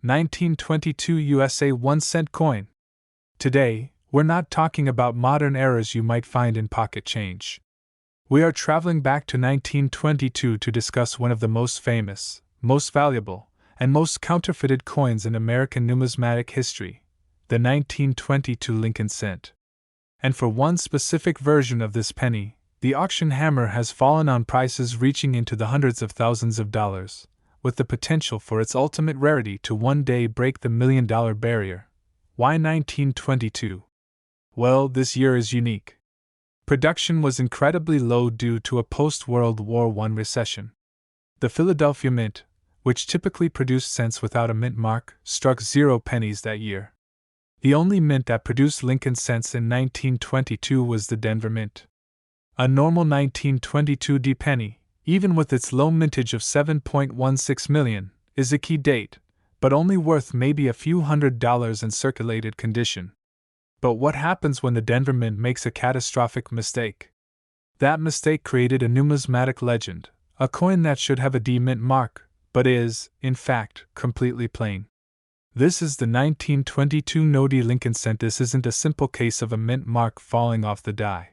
1922 USA 1-cent coin. Today, we're not talking about modern errors you might find in pocket change. We are traveling back to 1922 to discuss one of the most famous, most valuable, and most counterfeited coins in American numismatic history, the 1922 Lincoln cent. And for one specific version of this penny, the auction hammer has fallen on prices reaching into the hundreds of thousands of dollars, with the potential for its ultimate rarity to one day break the $1 million barrier. Why 1922? Well, this year is unique. Production was incredibly low due to a post-World War I recession. The Philadelphia Mint, which typically produced cents without a mint mark, struck 0 pennies that year. The only mint that produced Lincoln cents in 1922 was the Denver Mint. A normal 1922 D penny, even with its low mintage of 7.16 million, is a key date, but only worth maybe a few $100s in circulated condition. But what happens when the Denver Mint makes a catastrophic mistake? That mistake created a numismatic legend, a coin that should have a D mint mark, but is, in fact, completely plain. This is the 1922 no-D Lincoln cent. This isn't a simple case of a mint mark falling off the die.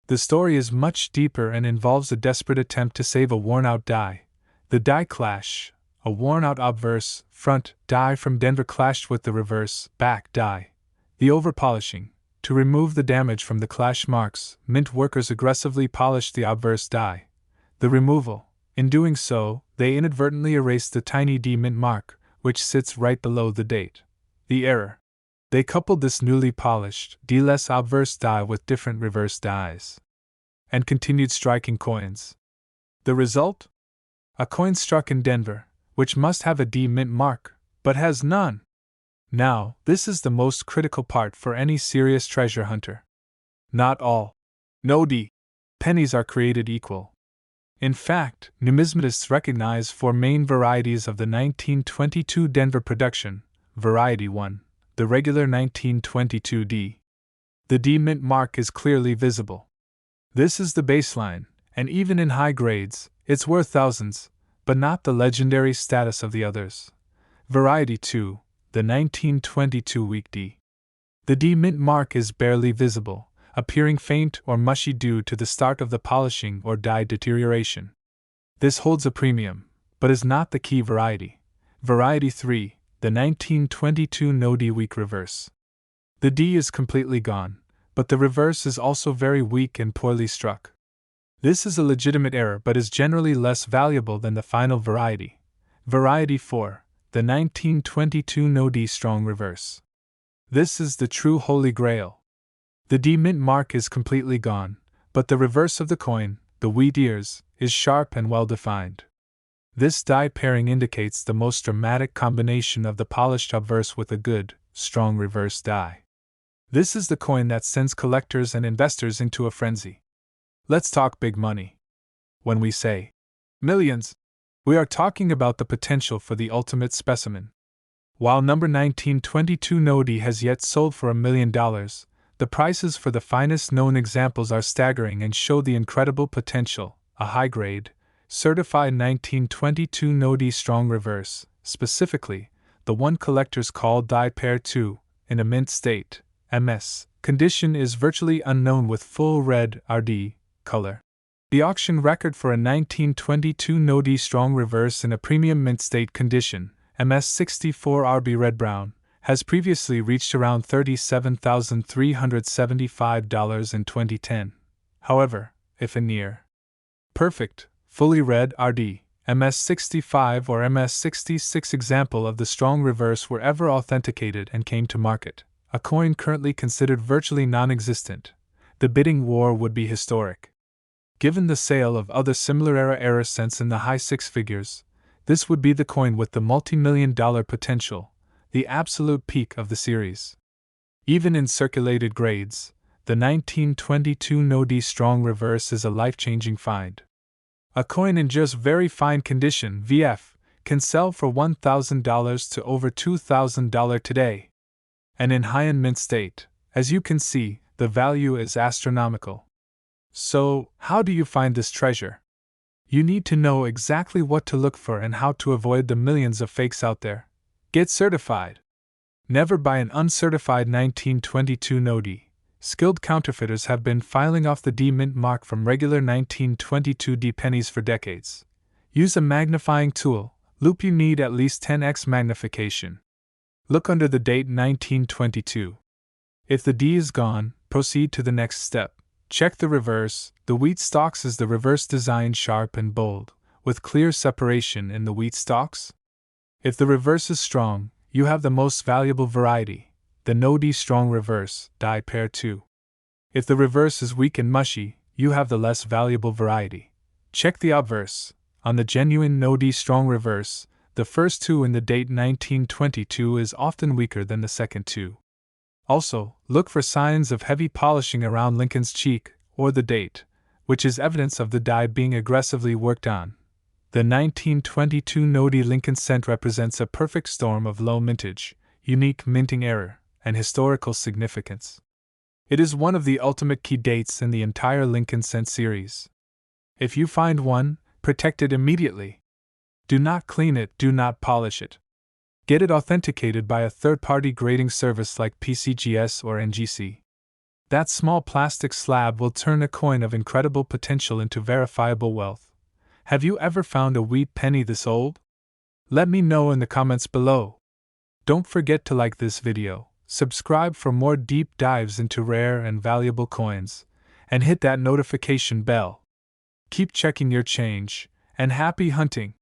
The story is much deeper and involves a desperate attempt to save a worn-out die. The die clash, a worn-out obverse, front, die from Denver clashed with the reverse, back, die. The overpolishing. To remove the damage from the clash marks, mint workers aggressively polished the obverse die. The removal. In doing so, they inadvertently erased the tiny D mint mark, which sits right below the date. The error. They coupled this newly polished, D-less obverse die with different reverse dies, and continued striking coins. The result? A coin struck in Denver, which must have a D mint mark, but has none. Now, this is the most critical part for any serious treasure hunter. Not all no-D pennies are created equal. In fact, numismatists recognize 4 main varieties of the 1922 Denver production: Variety 1, the regular 1922 D. The D mint mark is clearly visible. This is the baseline, and even in high grades, it's worth thousands, but not the legendary status of the others. Variety 2, the 1922 weak D. The D mint mark is barely visible, appearing faint or mushy due to the start of the polishing or die deterioration. This holds a premium, but is not the key variety. Variety 3, the 1922 no-D weak reverse. The D is completely gone, but the reverse is also very weak and poorly struck. This is a legitimate error but is generally less valuable than the final variety. Variety 4, the 1922 no-D strong reverse. This is the true holy grail. The D mint mark is completely gone, but the reverse of the coin, the wheat ears, is sharp and well defined. This die pairing indicates the most dramatic combination of the polished obverse with a good, strong reverse die. This is the coin that sends collectors and investors into a frenzy. Let's talk big money. When we say millions, we are talking about the potential for the ultimate specimen. While number 1922 no-D has yet sold for $1 million, the prices for the finest known examples are staggering and show the incredible potential. A high-grade, certified 1922 no-D strong reverse, specifically, the one collectors call Die Pair 2, in a mint state, MS, condition is virtually unknown with full red RD color. The auction record for a 1922 no-D strong reverse in a premium mint state condition, MS 64 RB red-brown, has previously reached around $37,375 in 2010. However, if a near perfect, fully red RD, MS65 or MS66 example of the strong reverse were ever authenticated and came to market, a coin currently considered virtually non-existent, the bidding war would be historic. Given the sale of other similar era cents in the high six figures, this would be the coin with the multi-million-dollar potential, the absolute peak of the series. Even in circulated grades, the 1922 no-D strong reverse is a life-changing find. A coin in just very fine condition (VF) can sell for $1,000 to over $2,000 today. And in high-end mint state, as you can see, the value is astronomical. So, how do you find this treasure? You need to know exactly what to look for and how to avoid the millions of fakes out there. Get certified. Never buy an uncertified 1922 noti. Skilled counterfeiters have been filing off the D mint mark from regular 1922 D pennies for decades. Use a magnifying tool. Loop. You need at least 10x magnification. Look under the date 1922. If the D is gone, proceed to the next step. Check the reverse. The wheat stalks is the reverse design sharp and bold, with clear separation in the wheat stalks? If the reverse is strong, you have the most valuable variety, the no D strong reverse, die pair 2. If the reverse is weak and mushy, you have the less valuable variety. Check the obverse. On the genuine no D strong reverse, the first 2 in the date 1922 is often weaker than the second 2. Also, look for signs of heavy polishing around Lincoln's cheek, or the date, which is evidence of the die being aggressively worked on. The 1922 noti Lincoln cent represents a perfect storm of low mintage, unique minting error, and historical significance. It is one of the ultimate key dates in the entire Lincoln cent series. If you find one, protect it immediately. Do not clean it, do not polish it. Get it authenticated by a third-party grading service like PCGS or NGC. That small plastic slab will turn a coin of incredible potential into verifiable wealth. Have you ever found a wheat penny this old? Let me know in the comments below. Don't forget to like this video, subscribe for more deep dives into rare and valuable coins, and hit that notification bell. Keep checking your change, and happy hunting!